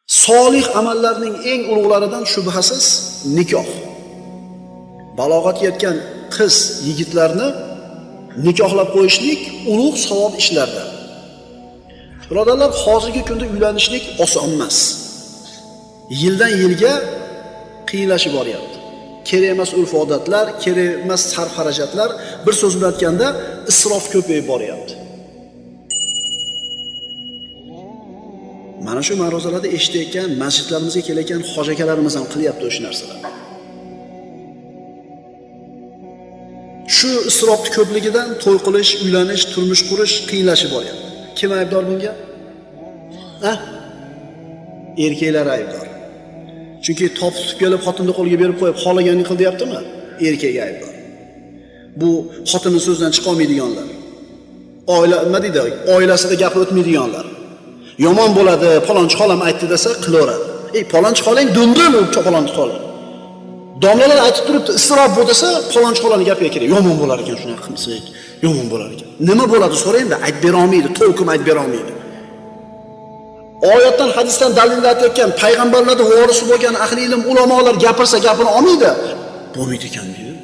Solih amallarning eng ulug'laridan shubhasiz nikoh. Balog'atga yetgan qiz, yigitlarni nikohlab qo'yishlik ulug' savob ishlardan. Birodarlar, hozirgi kunda uylanishlik oson emas. Yildan yilga qiyinlashib boryapti. Kerak emas urf-odatlar, kerak emas sarf-xarajatlar, bir so'z bilan aytganda isrof ko'payib boryapti. Mana shu ma'ruzalarda eshitayotgan, masjidlarimizga kelayotgan hoji akalarimiz ham qilyapti o'sha narsalarni. Shu isrofni ko'pligidan to'y qilish, uylanish, turmush qurish qiyinlashib boryapti. Kim aybdor bunga? Erkaklar aybdor. Chunki topib kelib xotinni qo'lga berib qo'yib, xohlaganini qil deyaptimi? Erkak aybdor. Bu xotinning so'zidan chiqa olmaydiganlar. Nima deydi? Oilasida gap o'tmaydiganlar. Yomon bo'ladi, palonchi xolam aytdi desa qilaveradi. Palonchi xolang dundim, palonchi xolam. Domlalar aytib turibdi, isrof bu desa, palonchi xolaning gapiga kerak. Yomon bo'lar ekan, shunaqa qilsak, yomon bo'lar ekan. Nima bo'ladi so'raymi? Aytib bera olmaydi, to'lqin aytib bera olmaydi. Oyatdan, hadisdan dalillar aytayotgan payg'ambarlarning vorisi bo'lgan ahli ilm ulamolar gapirsa gapini olmaydi. Bo'lmaydi ekan deydi.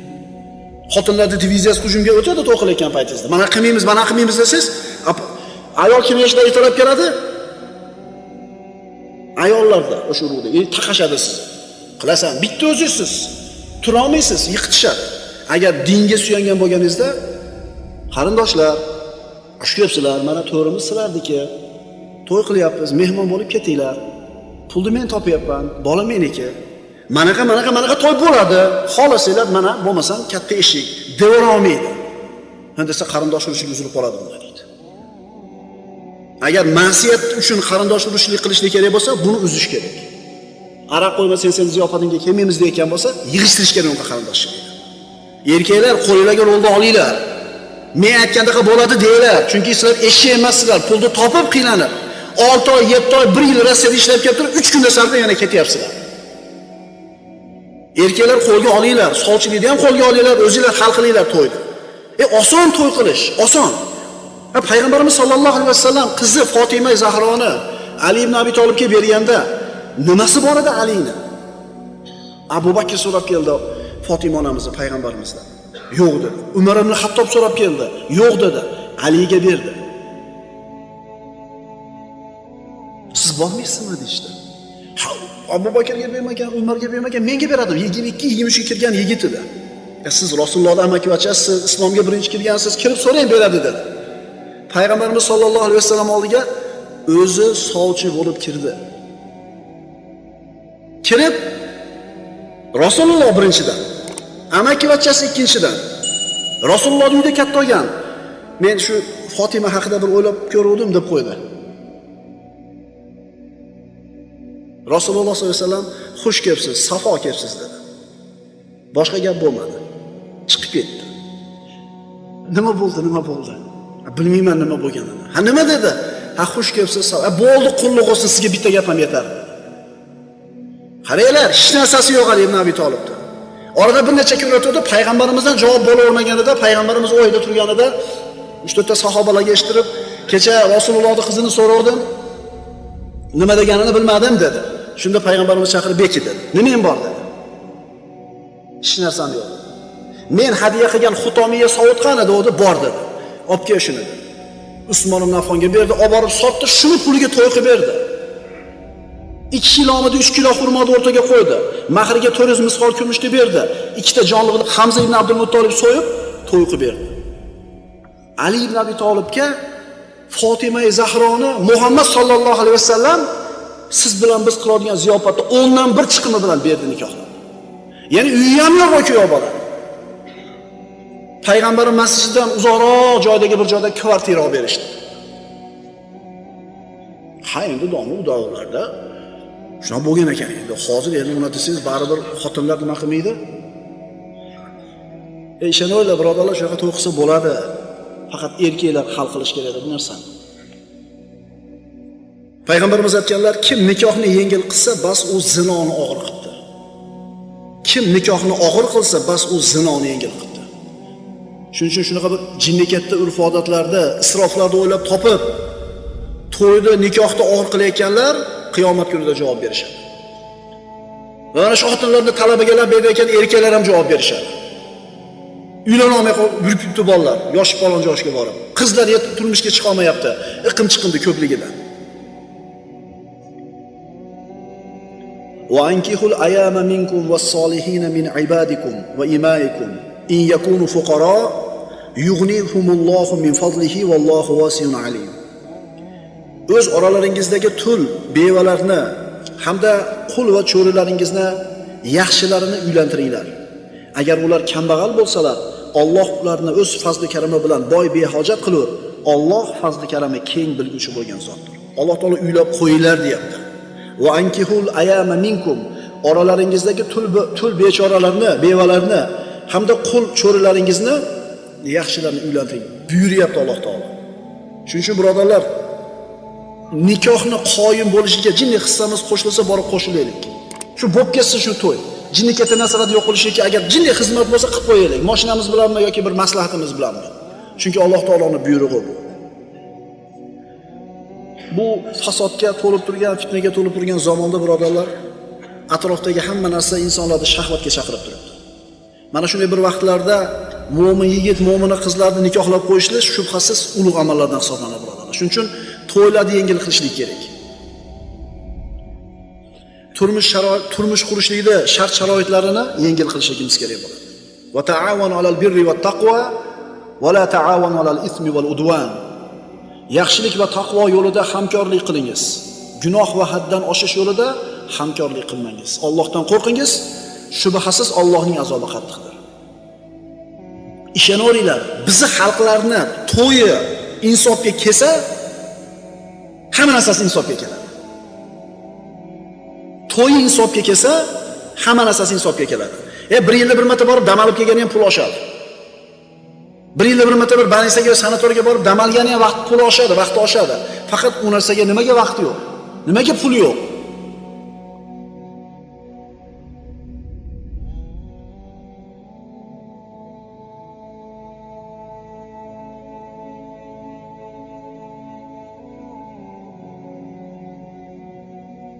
Xotinlarni diviziyasi hujumga o'tadi to'y qilayotgan paytingizda. Mana qilmaymiz desangiz, ayol kim yashida ertalab keladi? Ayollarda o'sha urug'da taqashadi sizni. Qilasan, bitta o'zingizsiz. Tura olmaysiz, yiqitishadi. Agar dinga suyangan bo'lganingizda, qarindoshlar, xush kelibsizlar, mana to'rimiz sizlarniki. To'y qilyapmiz, mehmon bo'lib ketinglar. Pulni men topyapman, bola meniki. Manaqa to'y bo'ladi. Xohlasanglar, mana bo'lmasam katta eshik, devor olmaydi. Desa qarindosh urishlik uzilib qoladi bunday deydi. Agar ma'siyat uchun qarindosh urishlik qilishlik kerak bo'lsa, buni uzish kerak. Araq qo'ymasang sen ziyofatingga kelmaymiz degan bo'lsa, yig'ishtirish kerak unga qarindoshni. Erkaklar qo'lingizga rolni olinglar. Men aytgandaqa bo'ladi deylar. Chunki sizlar eshak emassizlar, pulni topib qiynalib, 6 oy, 7 oy, 1 yil Rossiyada ishlab kelib turib, 3 kunda sarda yana ketyapsizlar. Erkaklar qo'lga olinglar, sovchilikni ham qo'lga olinglar, o'zingizlar hal qilinglar to'yni. Oson to'y qilish, oson. Payg'ambarimiz sollallohu alayhi vasallam qizi Fatima Zahroni Ali ibn Abi Talibga berganda nimasi bor edi Alini? Abu Bakr so'rab keldi Fatima onamizni payg'ambarimizdan. Yo'q dedi. Umar ibn Xattob so'rab keldi. Yo'q dedi. Aliga berdi. Siz bormaysizmi deydi. Abu Bakrga bermagan, Umarga bermagan, menga beradi. 22-23 ga kirgan yigit edi. Siz Rasulullohning amakivachasiz, islomga birinchi kirgansiz, kirib so'rang beradi dedi. Payg'ambarimiz sollallohu alayhi vasallam oldiga o'zi sovchi bo'lib kirdi. Kirib Rasululloh birinchidan, amakivachasi ikkinchidan. Rasululloh uyida katta olgan. Men shu Fatima haqida bir o'ylab ko'ruvdim deb qo'ydi. Rasululloh sollallohu alayhi vasallam xush kelibsiz, safo kelibsiz dedi. Boshqa gap bo'lmadi. Chiqib ketdi. Nima bo'ldi? Bilmayman nima bo'lganini. Nima dedi? Xush kelibsiz. Bo'ldi, qulluq olsin, sizga bitta gap ham yetar. Qaranglar, hech narsasi yo'q Ali ibn Abi Talibda. Orada bir necha kun o'tdi, payg'ambarimizdan javob bo'lavermaganida, payg'ambarimiz o'yda turganida 3-4 ta sahobalarga eshittirib, kecha Rasulullohning qizini so'radim. Nima deganini bilmadim dedi. Shunda payg'ambarimiz chaqirib beki dedi. Nimang bor dedi. Hech narsam yo'q. Men hadiya qilgan xutomiya sovut qani dedi, bor dedi. Olib kel shuni dedi. Usmon ibn Affonga berdi, olib borib sotdi, shuni puliga to'y qilib berdi. 2 kilomida 3 kilo xurmoni o'rtaga qo'ydi. Mahriga 400 misqol kumushni berdi. 2 ta jonliqni Hamza ibn Abdul Muttolib so'yib to'y qilib berdi. Ali ibn Abi Talibga Fatima Zahroni Muhammad sallallohu alayhi vasallam siz bilan biz qiladigan ziyofatda 10dan 1 chiqimi bilan berdi nikohlab. Ya'ni uyi ham yo'q o'kiyo bola. Payg'ambarning masjididan uzoqroq joydagi bir joyda kvartira olib berishdi. Endi u davrlarda shunaqa bo'lgan ekan. Endi hozir uni desangiz baribir xotinlar nima qilmaydi? Ishoninglar birodarlar, shunaqa to'y qilsa bo'ladi. Faqat erkaklar hal qilish kerak bu narsani. Payg'ambarimiz aytganlar, kim nikohni yengil qilsa, bas u zinoni og'ir qildi. Kim nikohni og'ir qilsa, bas u zinoni yengil qildi. Shuning uchun shunaqa bir jinnekatda urf-odatlarda, isroflarda o'ylab topib, to'yda, nikohda og'ir qilayotganlar qiyomat kunida javob berishadi. Va mana shu xotinlarni talabaga berayotgan erkaklar ham javob berishadi. Uylanolmay yurib yuribdi bolalar, yosh falon yoshga borib. Qizlar turmushga chiqa olmayapti, iqim chiqindi ko'pligidan. Wa ankihul ayama minkum was-solihin min ibadikum va imaikum in yakunu fuqara yughnihumullohu min fadlihi vallohu wasi'un alim. O'z oralaringizdagi tul bevalarni hamda qul va cho'rilaringizni yaxshilarini uylantiringlar. Agar ular kambag'al bo'lsalar, Alloh ularni o'z fazli karami bilan boy behojat qilur. Alloh fazli karami keng bilguvchi bo'lgan zotdir. Alloh taolo uylab qo'yinglar deyapti. Va ankihul ayama minkum, oralaringizdagi tul bechoralarni, bevalarni hamda qul cho'rilaringizni yaxshilarni uylantiring buyuryapti Alloh taolo. Shuning uchun birodarlar, nikohni qoyim bo'lishiga jinniy hissamiz qo'shilsa borib qo'shilaylik. Shu bo'lib ketsa shu to'y. Jinniy katta narsalarni yo'q qilishga agar jinniy xizmat bo'lsa qilib qo'yaylik. Mashinamiz bilanmi yoki bir maslahatimiz bilanmi? Chunki Alloh taoloning buyrug'i bu. Bu fasodga to'lib turgan, fitnaga to'lib turgan zamonda birodarlar, atrofdagi hamma narsa insonlarni shahvatga chaqirib turibdi. Mana shunday bir vaqtlarda mo'min yigit, mo'mina qizlarni nikohlab qo'yishlar shubhasiz ulug' amallardan hisoblanadi birodarlar. Shuning uchun to'ylarni yengil qilishlik kerak. Turmush qurishlikda shart-sharoitlarini yengil qilishimiz kerak bo'ladi. Va ta'awanu 'alal birri wat taqwa va la ta'awanu 'alal ismi val udwan. Yaxshilik va taqvo yo'lida hamkorlik qilingiz. Gunoh va haddan oshish yo'lida hamkorlik qilmangiz. Allohdan qo'rqingiz, shubhasiz Allohning azobi qattiqdir. Ishonaveringlar, bizni xalqlarni to'yi insofga kelsa, hamma narsasi insofga keladi. To'y insofga kelsa, hamma narsasi insofga keladi. Bir yilda bir marta borib dam olib kelgani ham pul oshadi. Bir yilda bir marta bir больницаga, sanatoriyga borib dam olgani ham vaqt pul oshadi, vaqti oshadi. Faqat u narsaga nimaga vaqt yo'q? Nimaga pul yo'q?